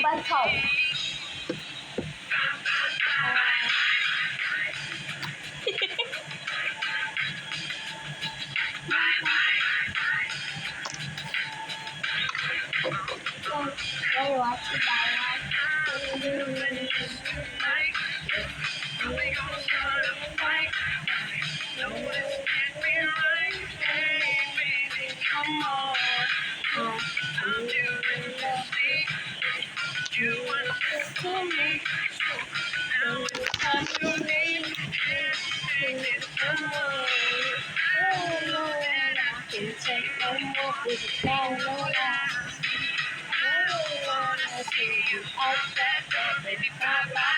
bato. Hey, what's the Take no more with the phone, no lies. I see you outside, but baby, bye bye.